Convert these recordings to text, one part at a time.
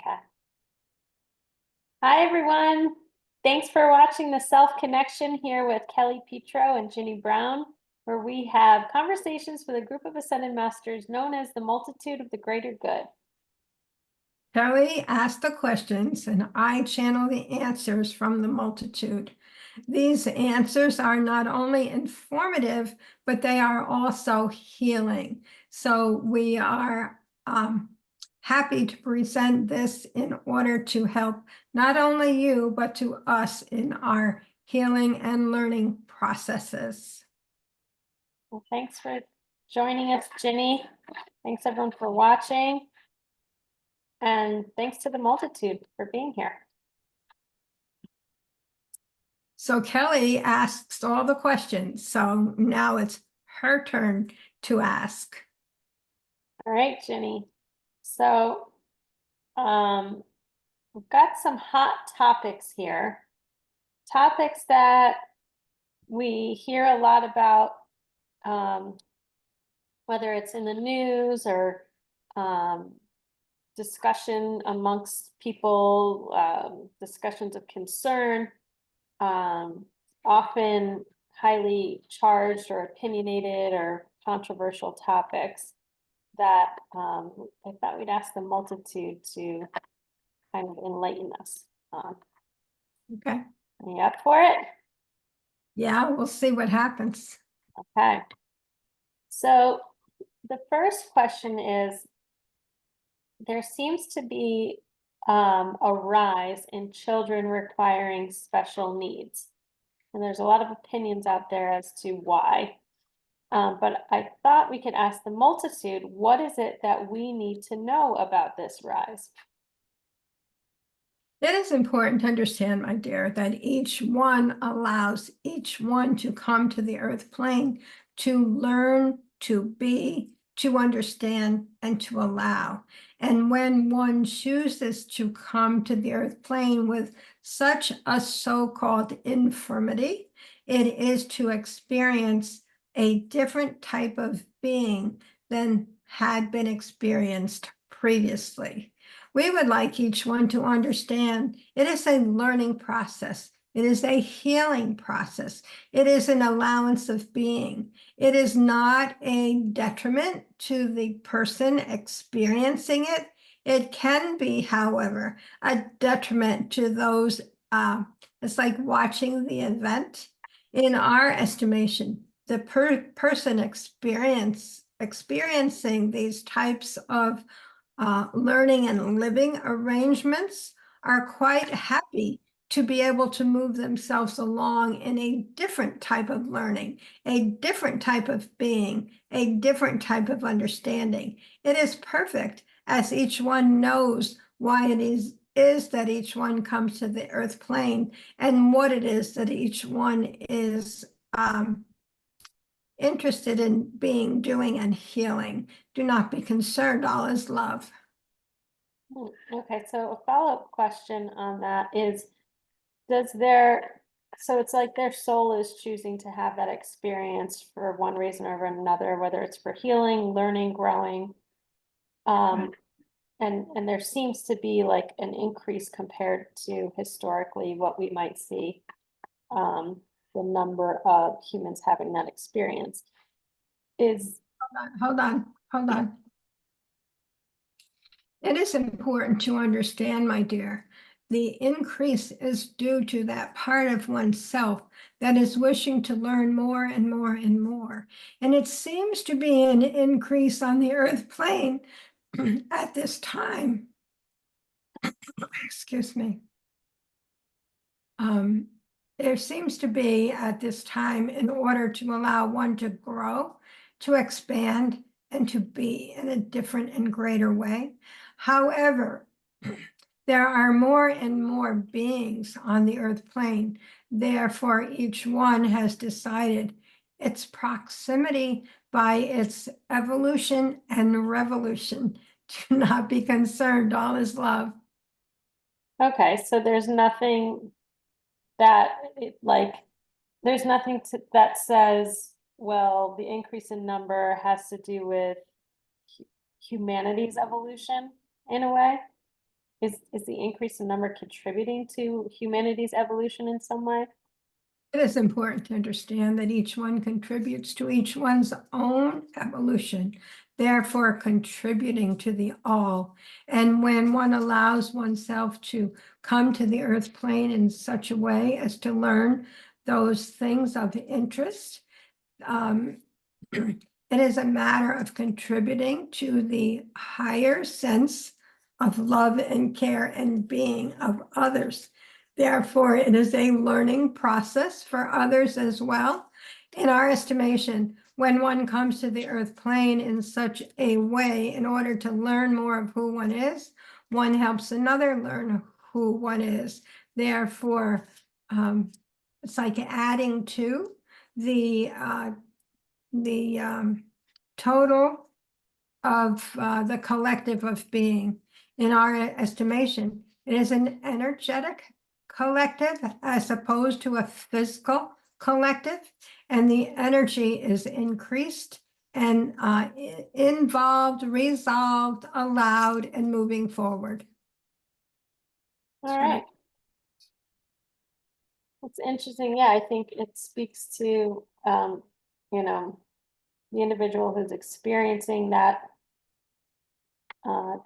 Okay. Hi, everyone. Thanks for watching The Self Connection here with Kelly Pietro and Ginny Brown, where we have conversations with a group of Ascended Masters known as the Multitude of the Greater Good. Kelly asked the questions and I channel the answers from the multitude. These answers are not only informative, but they are also healing. So we are happy to present this in order to help not only you, but to us in our healing and learning processes. Well, thanks for joining us, Ginny. Thanks, everyone, for watching. And thanks to the multitude for being here. So Kelly asks all the questions. So now it's her turn to ask. All right, Ginny. So we've got some hot topics here. Topics that we hear a lot about, whether it's in the news or discussion amongst people, discussions of concern, often highly charged or opinionated or controversial topics that I thought we'd ask the multitude to kind of enlighten us on. Okay. Are you up for it? Yeah, we'll see what happens. Okay. So the first question is, there seems to be a rise in children requiring special needs. And there's a lot of opinions out there as to why. But I thought we could ask the multitude, what is it that we need to know about this rise? It is important to understand, my dear, that each one allows each one to come to the earth plane to learn, to be, to understand, and to allow. And when one chooses to come to the earth plane with such a so-called infirmity, it is to experience a different type of being than had been experienced previously. We would like each one to understand it is a learning process. It is a healing process. It is an allowance of being. It is not a detriment to the person experiencing it. It can be, however, a detriment to those. It's like watching the event. In our estimation, the person experiencing these types of learning and living arrangements are quite happy to be able to move themselves along in a different type of learning, a different type of being, a different type of understanding. It is perfect as each one knows why it is that each one comes to the earth plane and what it is that each one is interested in being, doing, and healing. Do not be concerned, all is love. Okay, so a follow-up question on that is, so it's like their soul is choosing to have that experience for one reason or another, whether it's for healing, learning, growing. And there seems to be like an increase compared to historically what we might see, the number of humans having that experience is. Hold on. It is important to understand, my dear, the increase is due to that part of oneself that is wishing to learn more and more and more. And it seems to be an increase on the earth plane at this time. Excuse me. There seems to be at this time, in order to allow one to grow, to expand, and to be in a different and greater way. However, there are more and more beings on the earth plane. Therefore, each one has decided its proximity by its evolution and revolution. Do not be concerned, all is love. Okay, so there's nothing that there's nothing that says, well, the increase in number has to do with humanity's evolution in a way. is the increase in number contributing to humanity's evolution in some way? It is important to understand that each one contributes to each one's own evolution, therefore contributing to the all. And when one allows oneself to come to the earth plane in such a way as to learn those things of interest, it is a matter of contributing to the higher sense of love and care and being of others. Therefore, it is a learning process for others as well. In our estimation, when one comes to the earth plane in such a way, in order to learn more of who one is, one helps another learn who one is. Therefore, it's like adding to the total of the collective of being. In our estimation, it is an energetic collective as opposed to a physical collective, and the energy is increased and involved, resolved, allowed, and moving forward. All right. It's interesting. Yeah, I think it speaks to, you know, the individual who's experiencing that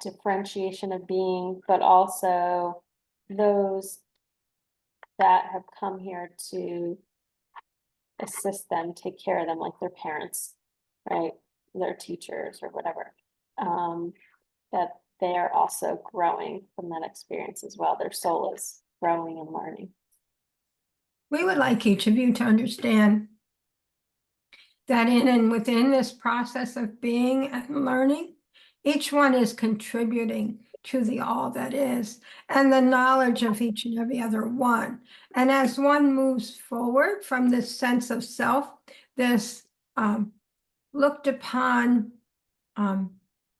differentiation of being, but also those that have come here to assist them, take care of them, like their parents, right? Their teachers or whatever. That they are also growing from that experience as well. Their soul is growing and learning. We would like each of you to understand that in and within this process of being and learning, each one is contributing to the all that is, and the knowledge of each and every other one. And as one moves forward from this sense of self, this looked upon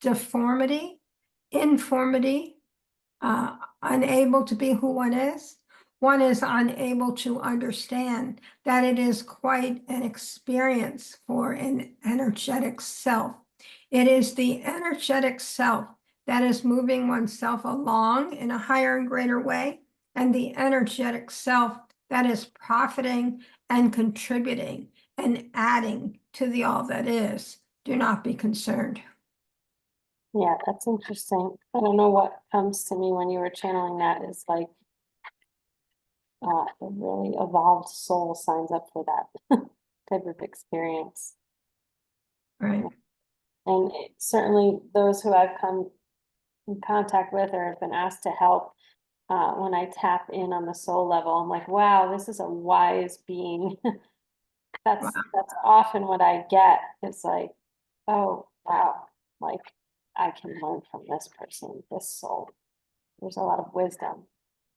deformity, informity, unable to be who one is unable to understand that it is quite an experience for an energetic self. It is the energetic self that is moving oneself along in a higher and greater way, and the energetic self that is profiting and contributing and adding to the all that is. Do not be concerned. Yeah, that's interesting. I don't know what comes to me when you were channeling that is like a really evolved soul signs up for that type of experience. Right. And certainly those who I've come in contact with or have been asked to help, when I tap in on the soul level, I'm like, wow, this is a wise being. That's often what I get. It's like, oh wow, like I can learn from this person, this soul. There's a lot of wisdom.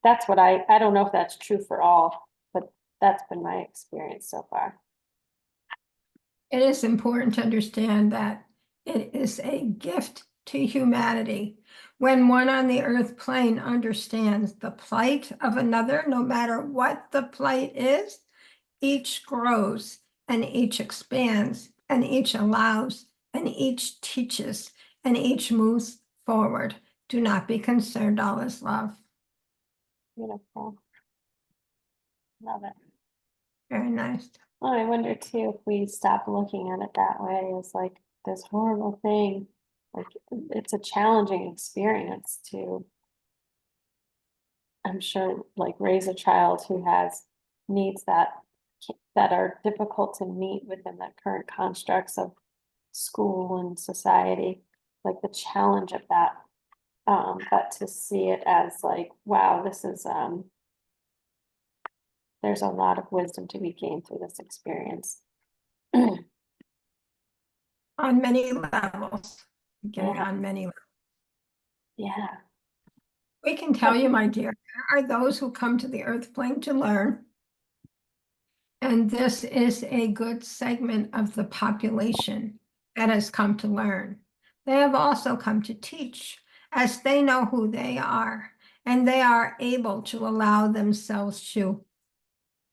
That's what I don't know if that's true for all, but that's been my experience so far. It is important to understand that it is a gift to humanity. When one on the earth plane understands the plight of another, no matter what the plight is, each grows and each expands and each allows and each teaches and each moves forward. Do not be concerned, all is love. Beautiful. Love it. Very nice. Well, I wonder too if we stop looking at it that way as like this horrible thing. Like it's a challenging experience to, I'm sure, like raise a child who has needs that are difficult to meet within the current constructs of school and society, like the challenge of that. But to see it as like, wow, this is there's a lot of wisdom to be gained through this experience. On many levels. Again, Yeah. on many levels. Yeah. We can tell you, my dear, there are those who come to the earth plane to learn. And this is a good segment of the population that has come to learn. They have also come to teach, as they know who they are, and they are able to allow themselves to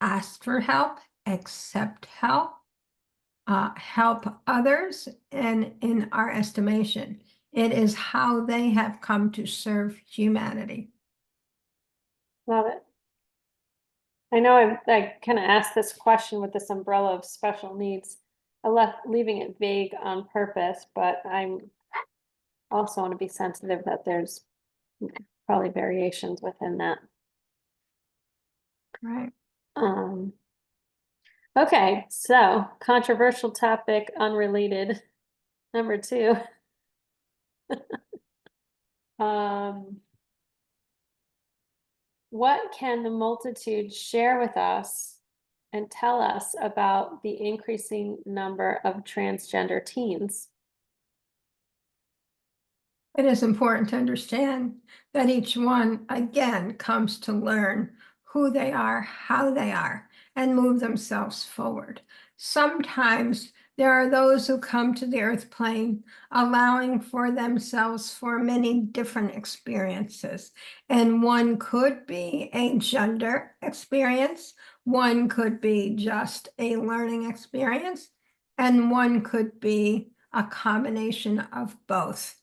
ask for help, accept help, help others, and in our estimation, It is how they have come to serve humanity. Love it. I know I kind of asked this question with this umbrella of special needs. I left leaving it vague on purpose, but I'm also want to be sensitive that there's probably variations within that. Right. Okay, so controversial topic, unrelated. Number 2. Um, what can the multitude share with us and tell us about the increasing number of transgender teens? It is important to understand that each one, again, comes to learn who they are, how they are, and move themselves forward. Sometimes there are those who come to the earth plane allowing for themselves for many different experiences. And one could be a gender experience, one could be just a learning experience, and one could be a combination of both.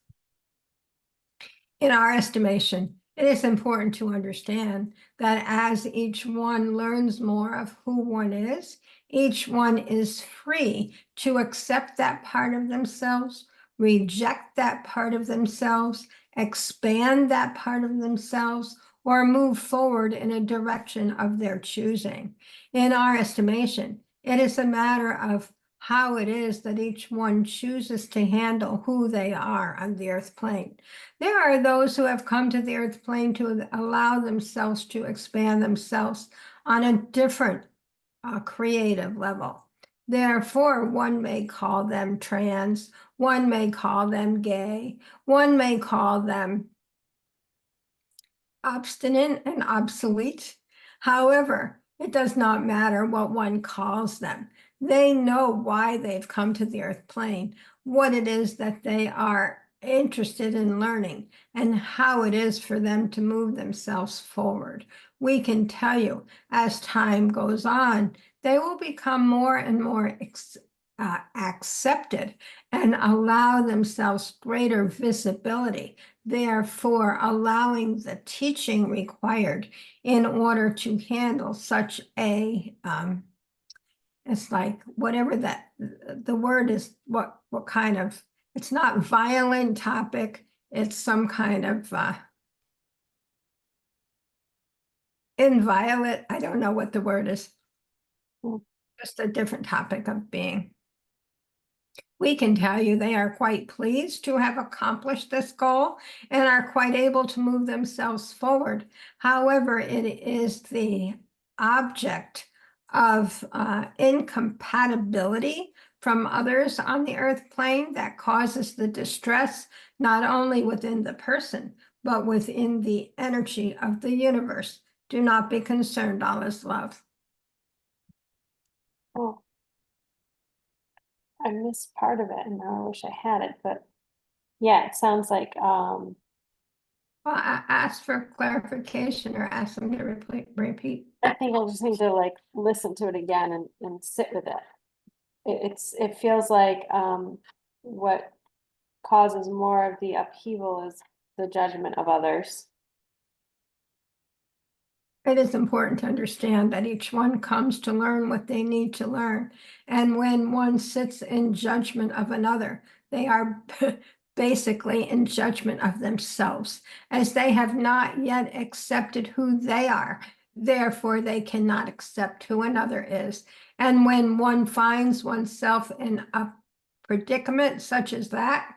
In our estimation, it is important to understand that as each one learns more of who one is, each one is free to accept that part of themselves, reject that part of themselves, expand that part of themselves, or move forward in a direction of their choosing. In our estimation, it is a matter of how it is that each one chooses to handle who they are on the earth plane. There are those who have come to the earth plane to allow themselves to expand themselves on a different creative level. Therefore, one may call them trans, one may call them gay, one may call them obstinate and obsolete. However, it does not matter what one calls them. They know why they've come to the earth plane, what it is that they are interested in learning, and how it is for them to move themselves forward. We can tell you, as time goes on, they will become more and more accepted and allow themselves greater visibility, therefore allowing the teaching required in order to handle such a it's like whatever that the word is, what kind of, it's not violent topic, it's some kind of inviolate, I don't know what the word is, just a different topic of being. We can tell you they are quite pleased to have accomplished this goal and are quite able to move themselves forward. However, it is the object of incompatibility from others on the earth plane that causes the distress, not only within the person, but within the energy of the universe. Do not be concerned, all is love. Oh, I missed part of it and now I wish I had it, but yeah, it sounds like Well, I ask for clarification or ask them to repeat. I think I'll just need to like listen to it again and sit with it. It feels like what causes more of the upheaval is the judgment of others. It is important to understand that each one comes to learn what they need to learn. And when one sits in judgment of another, they are basically in judgment of themselves, as they have not yet accepted who they are. Therefore, they cannot accept who another is. And when one finds oneself in a predicament such as that,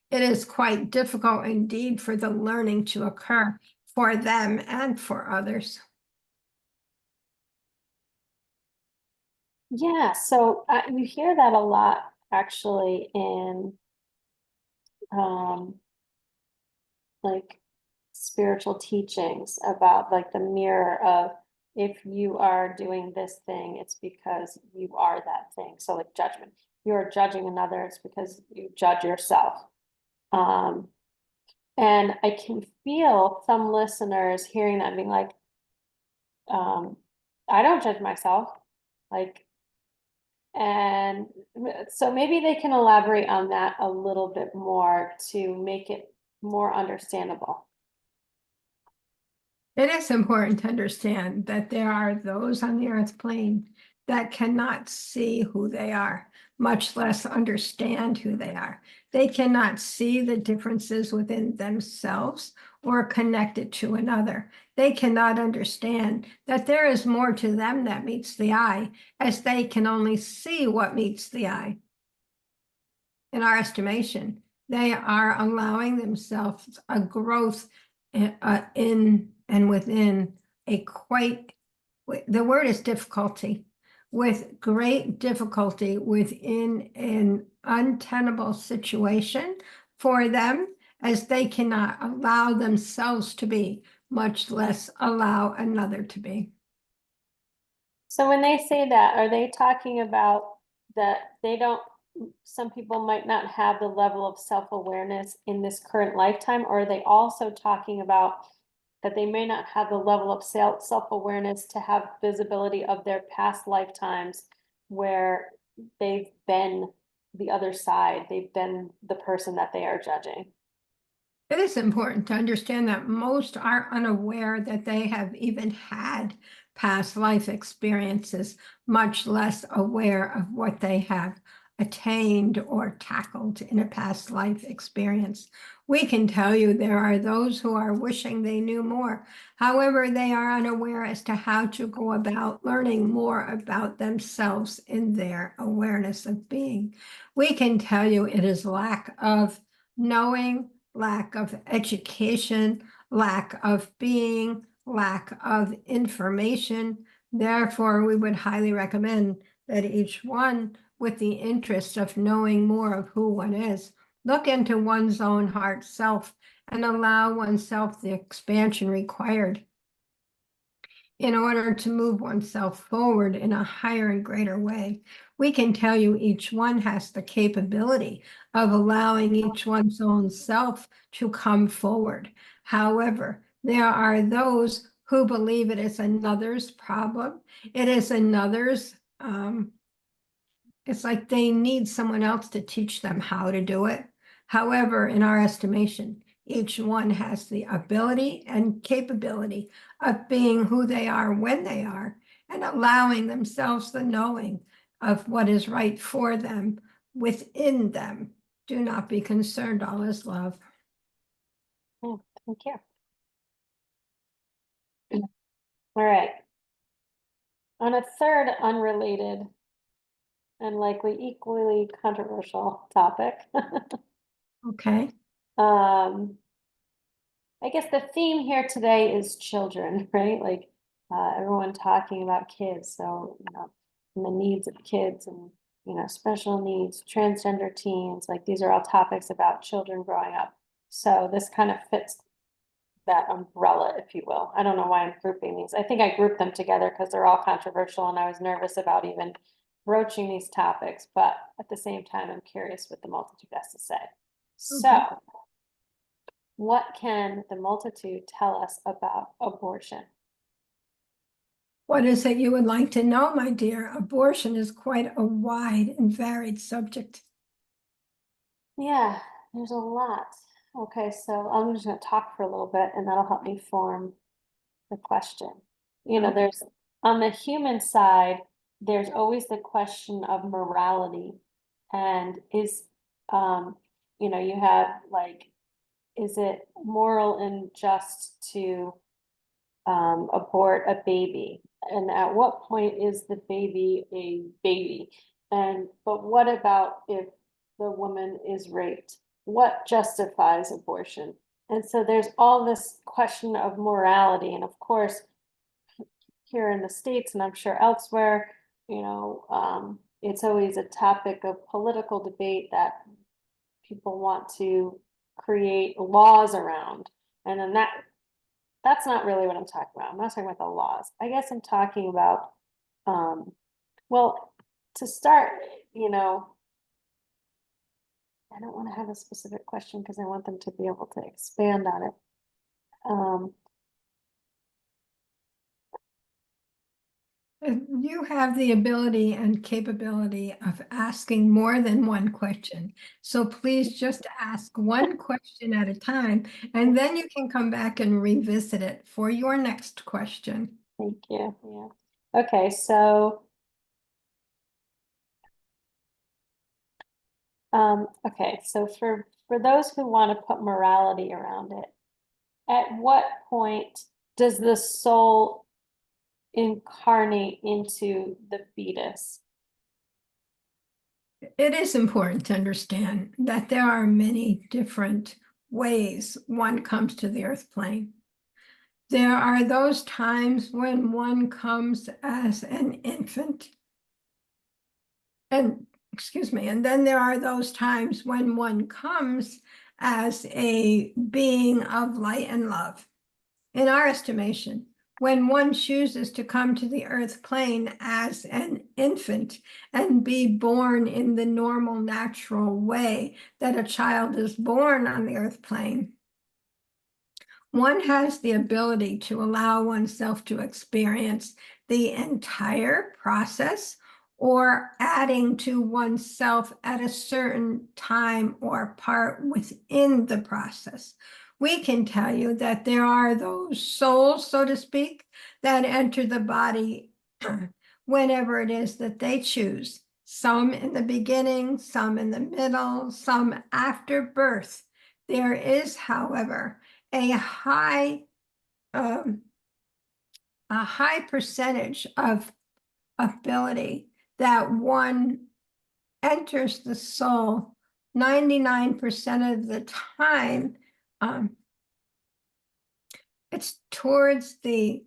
it is quite difficult indeed for the learning to occur for them and for others. Yeah, so you hear that a lot actually in um like spiritual teachings about like the mirror of if you are doing this thing, it's because you are that thing. So like judgment, you're judging another, it's because you judge yourself. Um, and I can feel some listeners hearing that being like, um, I don't judge myself. Like, And so maybe they can elaborate on that a little bit more to make it more understandable. It is important to understand that there are those on the earth plane that cannot see who they are, much less understand who they are. They cannot see the differences within themselves or connect it to another. They cannot understand that there is more to them that meets the eye, as they can only see what meets the eye. In our estimation, they are allowing themselves a growth in and within a quite, the word is difficulty, with great difficulty within an untenable situation for them, as they cannot allow themselves to be, much less allow another to be. So when they say that, are they talking about that they don't, some people might not have the level of self-awareness in this current lifetime, or are they also talking about that they may not have the level of self-awareness to have visibility of their past lifetimes where they've been the other side, they've been the person that they are judging? It is important to understand that most are unaware that they have even had past life experiences, much less aware of what they have attained or tackled in a past life experience. We can tell you there are those who are wishing they knew more. However, they are unaware as to how to go about learning more about themselves in their awareness of being. We can tell you it is lack of knowing, lack of education, lack of being, lack of information. Therefore, we would highly recommend that each one, with the interest of knowing more of who one is, look into one's own heart self and allow oneself the expansion required in order to move oneself forward in a higher and greater way. We can tell you each one has the capability of allowing each one's own self to come forward. However, there are those who believe it is another's problem. It is another's, it's like they need someone else to teach them how to do it. However, in our estimation, each one has the ability and capability of being who they are when they are, and allowing themselves the knowing of what is right for them within them. Do not be concerned, all is love. Oh, thank you. All right. On a third unrelated and likely equally controversial topic, Okay. I guess the theme here today is children, right? Like everyone talking about kids. So, and the needs of kids and, special needs, transgender teens, like these are all topics about children growing up. So this kind of fits that umbrella, if you will. I don't know why I'm grouping these. I think I grouped them together because they're all controversial and I was nervous about even broaching these topics, but at the same time, I'm curious what the multitude has to say. So, Okay. what can the multitude tell us about abortion? What is it you would like to know, my dear? Abortion is quite a wide and varied subject. Yeah, there's a lot. Okay, so I'm just going to talk for a little bit and that'll help me form the question. Okay. There's on the human side, there's always the question of morality and is, you have like, is it moral and just to abort a baby? And at what point is the baby a baby? But what about if the woman is raped? What justifies abortion? And so there's all this question of morality. And of course, here in the States, and I'm sure elsewhere, it's always a topic of political debate that people want to create laws around. And then that's not really what I'm talking about. I'm not talking about the laws. I guess I'm talking about, well, to start, I don't want to have a specific question because I want them to be able to expand on it. You have the ability and capability of asking more than one question. So please just ask one question at a time, and then you can come back and revisit it for your next question. Thank you. Yeah. Okay, so for those who want to put morality around it, at what point does the soul incarnate into the fetus? It is important to understand that there are many different ways one comes to the earth plane. There are those times when one comes as an infant. And excuse me, and then there are those times when one comes as a being of light and love. In our estimation, when one chooses to come to the earth plane as an infant and be born in the normal, natural way that a child is born on the earth plane, one has the ability to allow oneself to experience the entire process or adding to oneself at a certain time or part within the process. We can tell you that there are those souls, so to speak, that enter the body whenever it is that they choose. Some in the beginning, some in the middle, some after birth. There is, however, a high percentage of ability that one enters the soul 99% of the time. It's towards the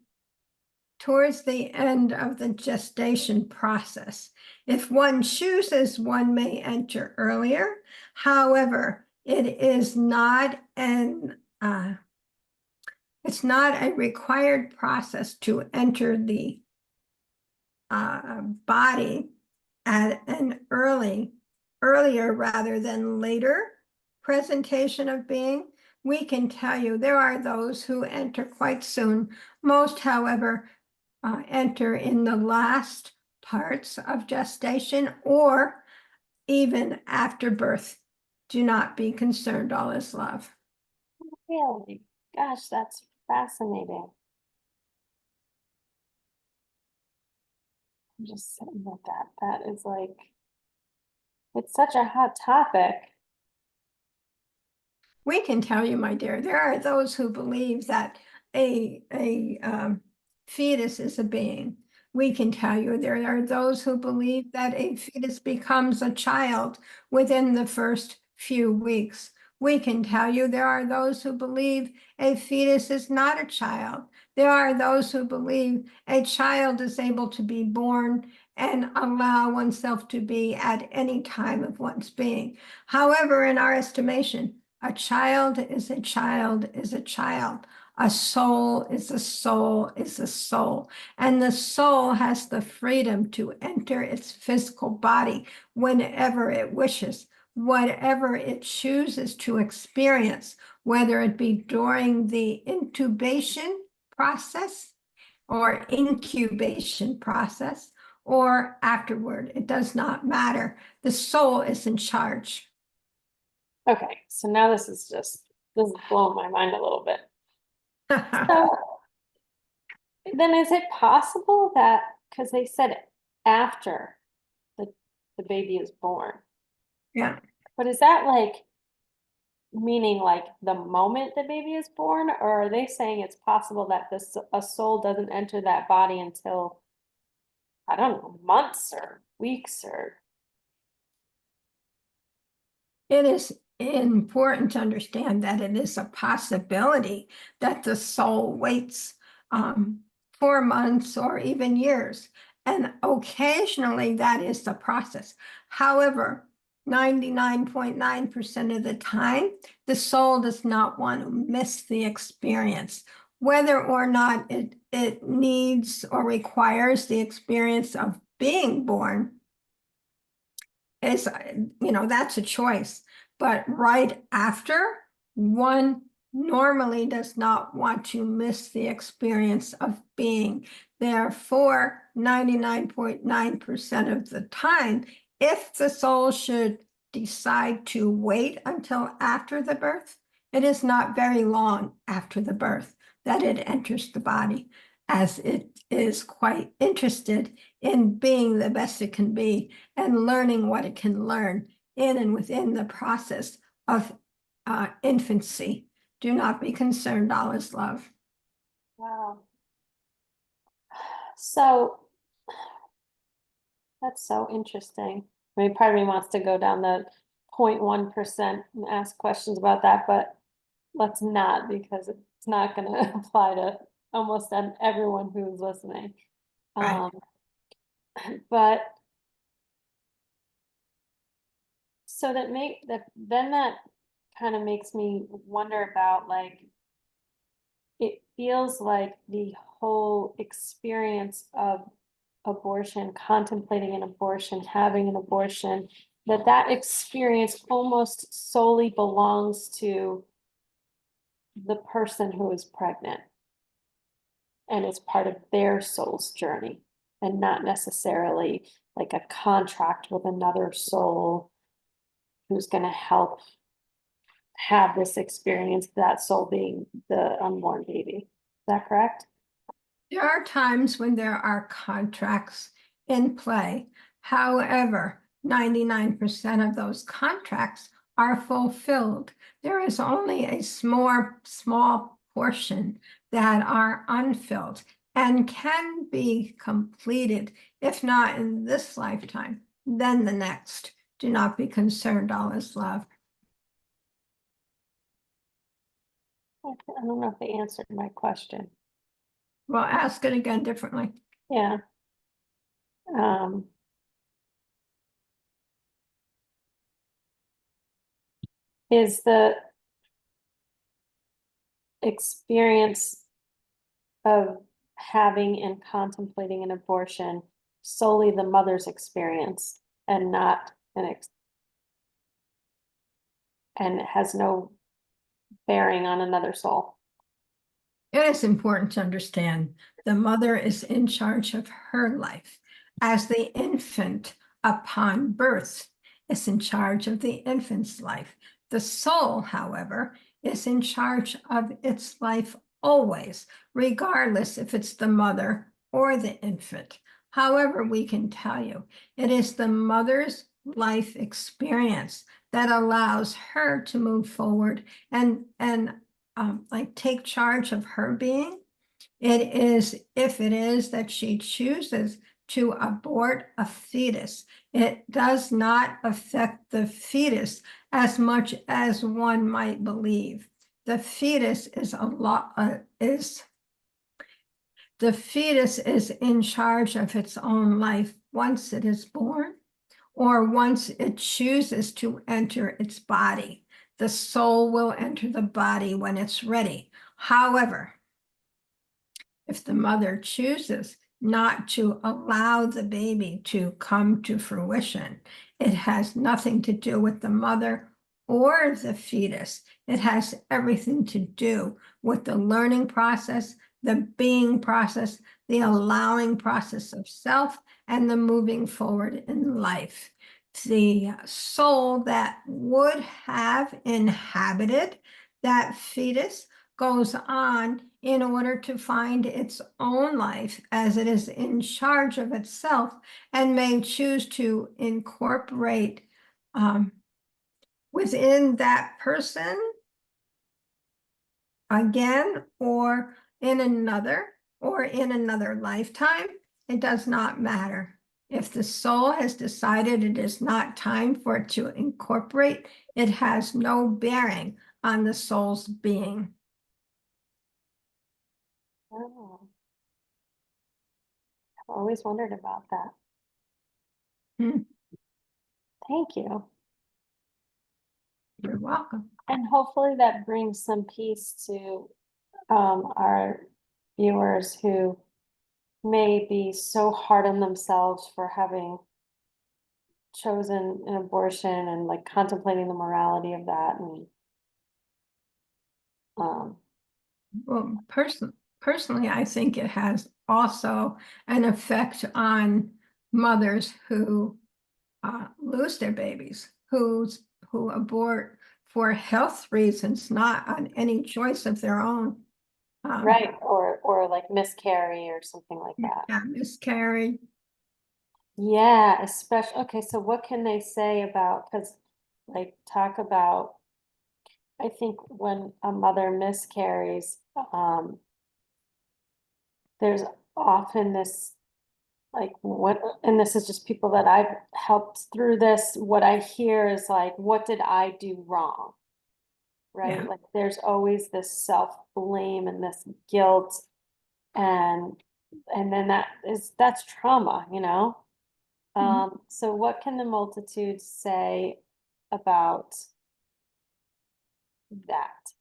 end of the gestation process. If one chooses, one may enter earlier. However, it is not it's not a required process to enter the body at an earlier rather than later presentation of being. We can tell you there are those who enter quite soon. Most, however, enter in the last parts of gestation or even after birth. Do not be concerned, all is love. Really? Gosh, that's fascinating. I'm just sitting with that. That is like, it's such a hot topic. We can tell you, my dear, there are those who believe that a fetus is a being. We can tell you there are those who believe that a fetus becomes a child within the first few weeks. We can tell you there are those who believe a fetus is not a child. There are those who believe a child is able to be born and allow oneself to be at any time of one's being. However, in our estimation, a child is a child is a child. A soul is a soul is a soul. And the soul has the freedom to enter its physical body whenever it wishes, whatever it chooses to experience, whether it be during the intubation process or incubation process or afterward. It does not matter. The soul is in charge. Okay, so now this is blowing my mind a little bit. So then is it possible that, because they said after the baby is born, Yeah. but is that like meaning like the moment the baby is born, or are they saying it's possible that a soul doesn't enter that body until, I don't know, months or weeks or? It is important to understand that it is a possibility that the soul waits 4 months or even years. And occasionally that is the process. However, 99.9% of the time, the soul does not want to miss the experience, whether or not it needs or requires the experience of being born. Is, that's a choice. But right after, one normally does not want to miss the experience of being. Therefore, 99.9% of the time, if the soul should decide to wait until after the birth, it is not very long after the birth that it enters the body, as it is quite interested in being the best it can be and learning what it can learn in and within the process of infancy. Do not be concerned, all is love. Wow. So that's so interesting. I mean, part of me wants to go down the 0.1% and ask questions about that, but let's not, because it's not gonna apply to almost everyone who's listening. Right. Um, but so then that kind of makes me wonder about, like, it feels like the whole experience of abortion, contemplating an abortion, having an abortion, that experience almost solely belongs to the person who is pregnant and is part of their soul's journey, and not necessarily like a contract with another soul who's going to help have this experience, that soul being the unborn baby. Is that correct? There are times when there are contracts in play. However, 99% of those contracts are fulfilled. There is only a small portion that are unfilled and can be completed, if not in this lifetime, then the next. Do not be concerned, all is love. I don't know if they answered my question. Well, ask it again differently. Yeah. Um, is the experience of having and contemplating an abortion solely the mother's experience and not and it has no bearing on another soul? It is important to understand the mother is in charge of her life, as the infant upon birth is in charge of the infant's life. The soul, however, is in charge of its life always, regardless if it's the mother or the infant. However, we can tell you, it is the mother's life experience that allows her to move forward and like take charge of her being. It is, if it is that she chooses to abort a fetus, it does not affect the fetus as much as one might believe. The fetus is the fetus is in charge of its own life once it is born, or once it chooses to enter its body. The soul will enter the body when it's ready. However, if the mother chooses not to allow the baby to come to fruition, it has nothing to do with the mother or the fetus. It has everything to do with the learning process, the being process, the allowing process of self, and the moving forward in life. The soul that would have inhabited that fetus goes on in order to find its own life, as it is in charge of itself, and may choose to incorporate within that person again, or in another lifetime. It does not matter. If the soul has decided it is not time for it to incorporate, it has no bearing on the soul's being. Oh, I've always wondered about that. Hmm. Thank you. You're welcome. And hopefully that brings some peace to our viewers who may be so hard on themselves for having chosen an abortion and like contemplating the morality of that. And Well, personally, I think it has also an effect on mothers who lose their babies, who abort for health reasons, not on any choice of their own. Right, or like miscarry or something like that. Yeah, miscarried. Yeah, especially, okay, so what can they say about, because like talk about, I think when a mother miscarries, there's often this like what, and this is just people that I've helped through this, what I hear is like, what did I do wrong? Right? Yeah. Like there's always this self-blame and this guilt and then that's trauma, you know? Mhm. So what can the multitude say about that?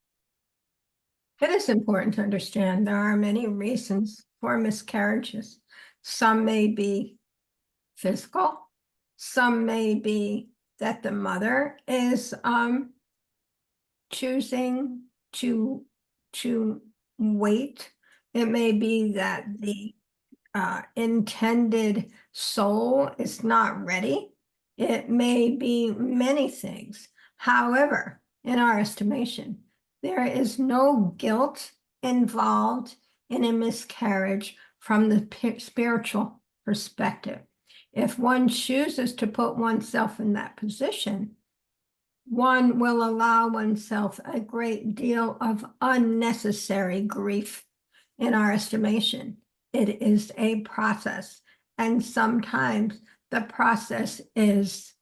It is important to understand there are many reasons for miscarriages. Some may be physical, some may be that the mother is choosing to wait. It may be that the intended soul is not ready. It may be many things. However, in our estimation, there is no guilt involved in a miscarriage from the spiritual perspective. If one chooses to put oneself in that position, one will allow oneself a great deal of unnecessary grief in our estimation. It is a process. And sometimes the process is,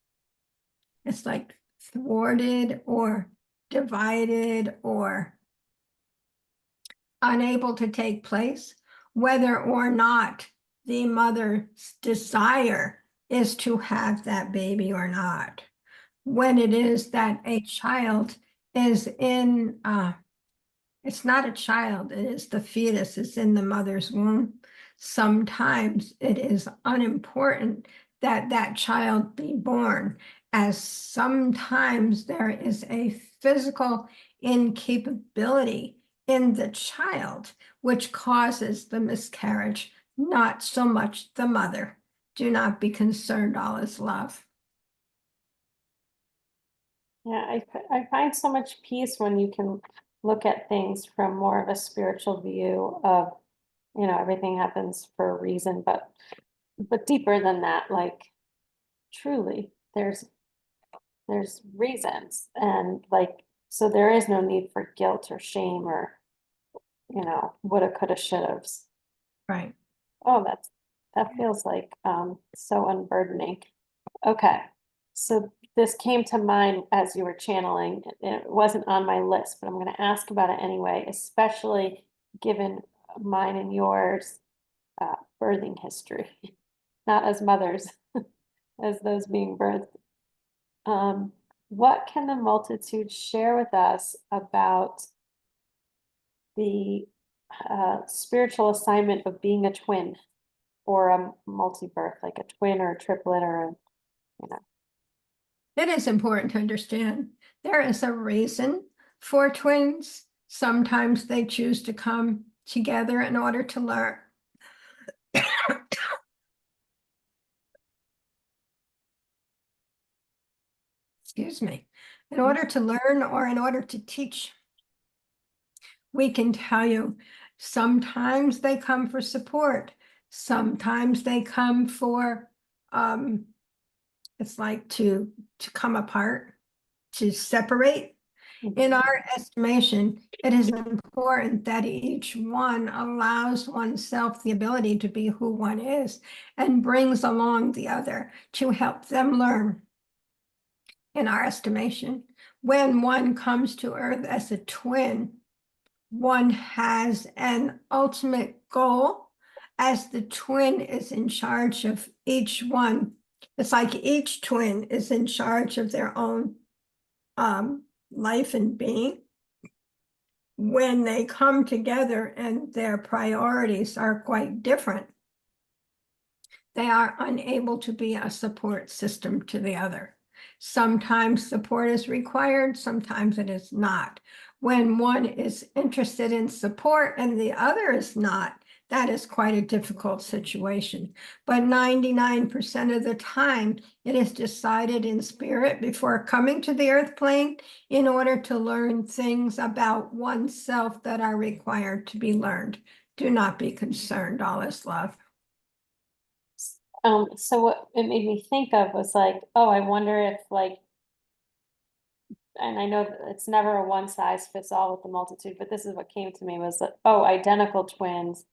it's like thwarted or divided or unable to take place, whether or not the mother's desire is to have that baby or not. When it is that a child is in it's not a child, it is the fetus is in the mother's womb. Sometimes it is unimportant that that child be born, as sometimes there is a physical incapability in the child, which causes the miscarriage, not so much the mother. Do not be concerned, all is love. Yeah, I find so much peace when you can look at things from more of a spiritual view of, you know, everything happens for a reason, but deeper than that, like truly, there's reasons and like so there is no need for guilt or shame or, you know, woulda, coulda, shoulda's. Right. Oh, that feels like so unburdening. Okay. So this came to mind as you were channeling. It wasn't on my list, but I'm going to ask about it anyway, especially given mine and yours birthing history, not as mothers, as those being birthed. What can the multitude share with us about the spiritual assignment of being a twin or a multi-birth, like a twin or a triplet or a, you know? It is important to understand there is a reason for twins. Sometimes they choose to come together in order to learn. Excuse me. In order to learn or in order to teach. We can tell you sometimes they come for support. Sometimes they come for it's like to come apart, to separate. In our estimation, it is important that each one allows oneself the ability to be who one is and brings along the other to help them learn. In our estimation, when one comes to Earth as a twin, one has an ultimate goal as the twin is in charge of each one. It's like each twin is in charge of their own life and being. When they come together and their priorities are quite different, they are unable to be a support system to the other. Sometimes support is required, sometimes it is not. when one is interested in support and the other is not, that is quite a difficult situation. But 99% of the time, it is decided in spirit before coming to the earth plane in order to learn things about oneself that are required to be learned. Do not be concerned, all is love. So what it made me think of was like, oh, I wonder if like, and I know that it's never a one size fits all with the multitude, but this is what came to me was that, oh, identical twins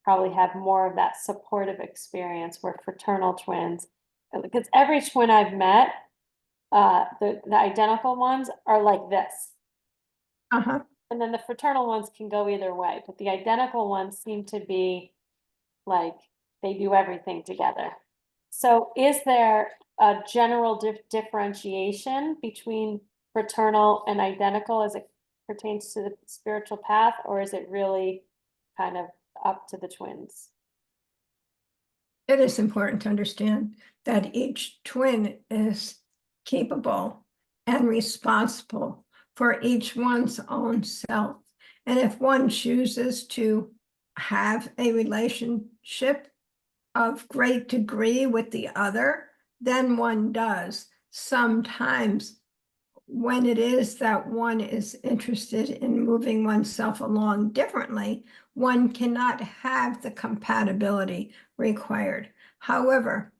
probably have more of that supportive experience where fraternal twins, because every twin I've met, the identical ones are like this. Uh-huh. And then the fraternal ones can go either way, but the identical ones seem to be like they do everything together. So is there a general differentiation between fraternal and identical as it pertains to the spiritual path, or is it really kind of up to the twins? It is important to understand that each twin is capable and responsible for each one's own self. And if one chooses to have a relationship of great degree with the other, then one does. Sometimes when it is that one is interested in moving oneself along differently, one cannot have the compatibility required. However,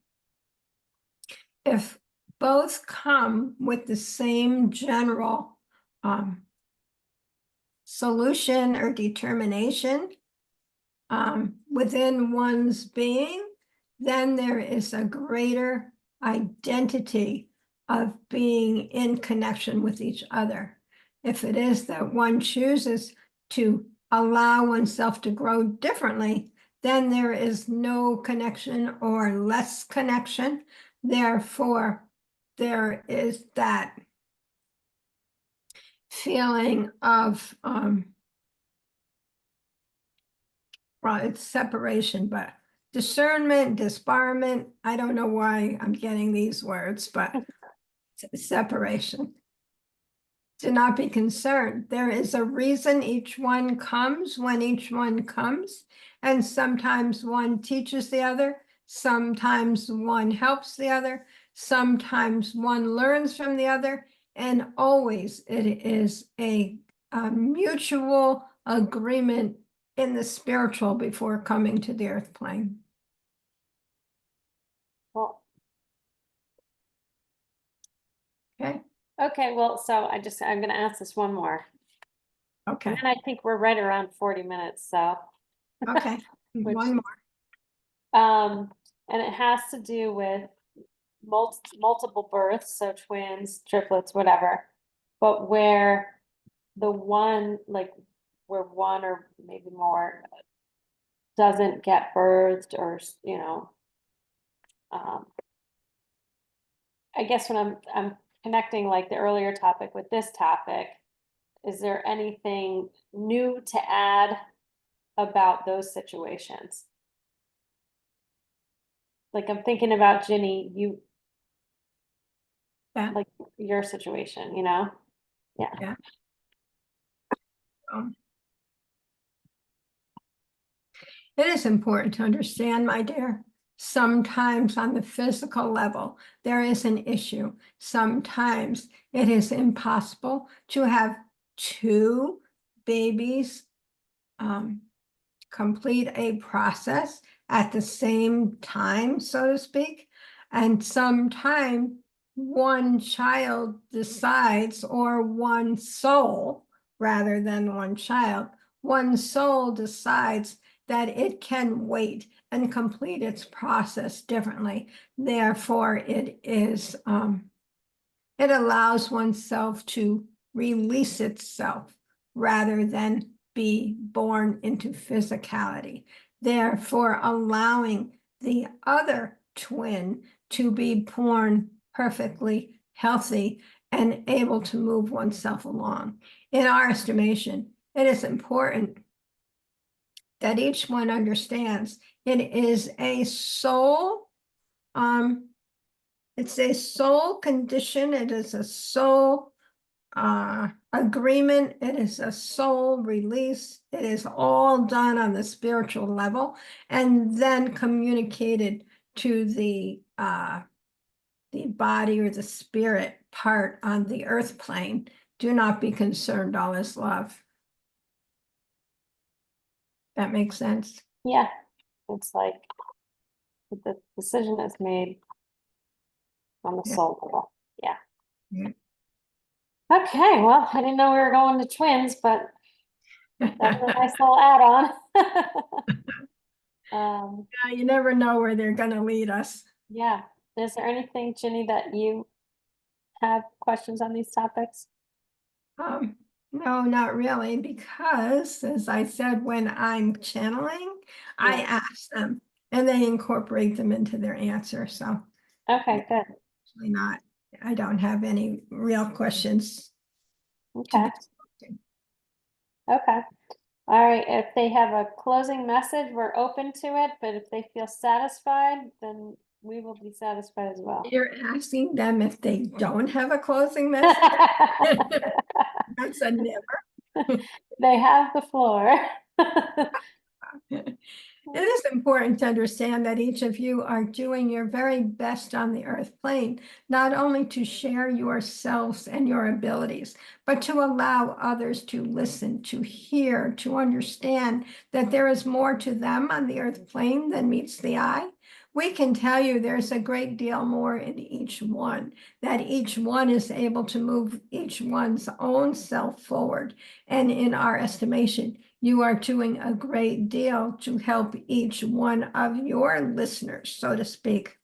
if both come with the same general solution or determination within one's being, then there is a greater identity of being in connection with each other. If it is that one chooses to allow oneself to grow differently, then there is no connection or less connection. Therefore, there is that feeling of, well, it's separation, but discernment, disbarment, I don't know why I'm getting these words, but separation. Do not be concerned. There is a reason each one comes when each one comes, and sometimes one teaches the other, sometimes one helps the other, sometimes one learns from the other, and always it is a mutual agreement in the spiritual before coming to the earth plane. Well, Okay, okay, well, so I'm gonna ask this one more. And okay, then I think we're right around 40 minutes, so. okay. Which, One more. and it has to do with multiple births, so twins, triplets, whatever. But where the one, like, where one or maybe more doesn't get birthed or, um, I guess when I'm connecting like the earlier topic with this topic, is there anything new to add about those situations? Like I'm thinking about Ginny, Yeah, like your situation, you know? Yeah. yeah. Um, It is important to understand, my dear. Sometimes on the physical level, there is an issue. Sometimes it is impossible to have two babies complete a process at the same time, so to speak. And sometime one child decides, or one soul, rather than one child, one soul decides that it can wait and complete its process differently. Therefore, it allows oneself to release itself rather than be born into physicality. Therefore, allowing the other twin to be born perfectly healthy and able to move oneself along. In our estimation, it is important that each one understands it is a soul, it's a soul condition, it is a soul agreement. It is a soul release. It is all done on the spiritual level and then communicated to the body or the spirit part on the earth plane. Do not be concerned, all is love. That makes sense? Yeah, it's like the decision is made on the Yeah. soul level. Yeah. Yeah. Okay, well, I didn't know we were going to twins, but that was a nice little add-on. You never know where they're going to lead us. Yeah. Is there anything, Ginny, that you have questions on these topics? No, not really, because as I said, when I'm channeling, I Yeah. ask them and they incorporate them into their answer. So Okay, good. actually not, I don't have any real questions to Okay, be spoken. okay. All right, if they have a closing message, we're open to it, but if they feel satisfied, then we will be satisfied as well. You're asking them if they don't have a closing message? That's a never. They have the floor. It is important to understand that each of you are doing your very best on the earth plane, not only to share yourselves and your abilities, but to allow others to listen, to hear, to understand that there is more to them on the earth plane than meets the eye. We can tell you there's a great deal more in each one, that each one is able to move each one's own self forward. And in our estimation, you are doing a great deal to help each one of your listeners, so to speak,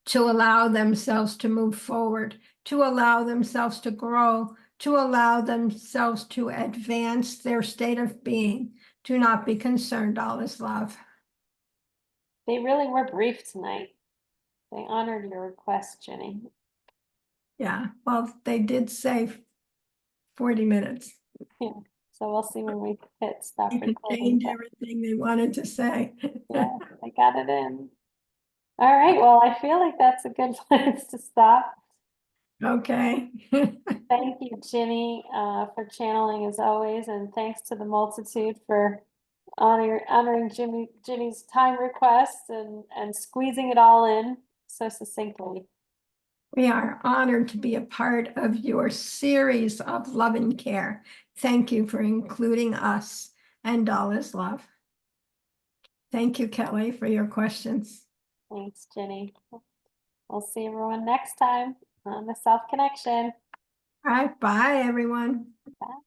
to allow themselves to move forward, to allow themselves to grow, to allow themselves to advance their state of being. Do not be concerned, all is love. They really were brief tonight. They honored your request, Ginny. Yeah, well, they did say 40 minutes. Yeah, so we'll see when we hit stop They recording. contained But everything they wanted to say. yeah, I got it in. All right, well, I feel like that's a good place to stop. Okay. Thank you, Ginny, for channeling as always, and thanks to the multitude for honoring Ginny's time requests and squeezing it all in so succinctly. We are honored to be a part of your series of love and care. Thank you for including us, and all is love. Thank you, Kelly, for your questions. Thanks, Ginny. We'll see everyone next time on the Self Connection. All right, bye, everyone. Bye.